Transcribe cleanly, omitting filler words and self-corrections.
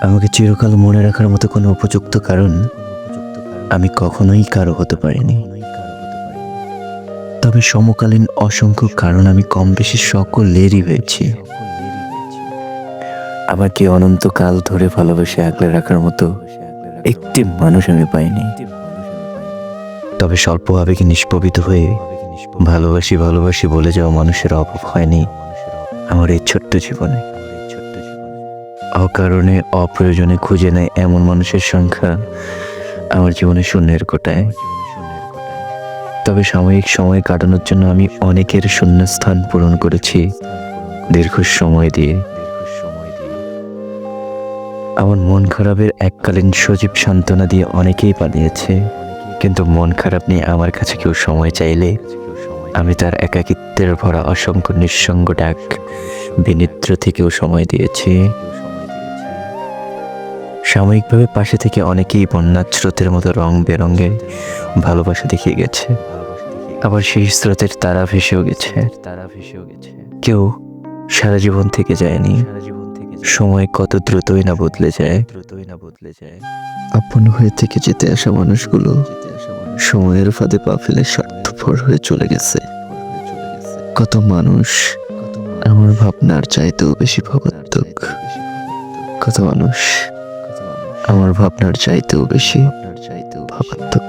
আমাকে চিরকাল মনে রাখার মতো কোনো উপযুক্ত কারণ আমি কখনোই কারো হতে পারিনি। তবে সমকালীন অসংখ্য কারণ আমি কম বেশি সকলেরই হয়েছি। আমাকে অনন্তকাল ধরে ভালোবেসে আগলে রাখার মতো একটি মানুষ আমি পাইনি। তবে স্বল্প আবেগে নিষ্পবিত হয়ে ভালোবাসি ভালোবাসি বলে যাওয়া মানুষের অভাব হয়নি আমার এই ছোট্ট জীবনে। অকারণে অপ্রয়োজনে খুঁজে নেয় এমন মানুষের সংখ্যা আমার জীবনে শূন্যের কোটায়। তবে সাময়িক সময় কাটানোর জন্য আমি অনেকের শূন্যস্থান পূরণ করেছি দীর্ঘ সময় দিয়ে। আমার মন খারাপের এককালীন সজীব সান্ত্বনা দিয়ে অনেকেই পালিয়েছে, কিন্তু মন খারাপ নিয়ে আমার কাছে কেউ সময় চাইলে আমি তার একাকিত্বের ভরা অসংখ্য নিঃসঙ্গ ডাক বিনিদ্র থেকেও সময় দিয়েছি। সাময়িকভাবে পাশে থেকে অনেকেই বন্যার স্রোতের মতো রং বেরঙে ভালোবাসা দেখিয়ে গেছে, আবার সেই স্রোতের তারা ভেসেও গেছে। কেউ সারা জীবন থেকে যায়নি। সময় কত দ্রুতই না বদলে যায়। আপন হয়ে থেকে যেতে আসা মানুষগুলো সময়ের ফাঁদে পা ফেলে স্বার্থপর হয়ে চলে গেছে। কত মানুষ আমার ভাবনার চাইতেও বেশি ভাবাত্মক। কত মানুষ আমার ভাবনার চাইতেও বেশি ভাবাত্মক।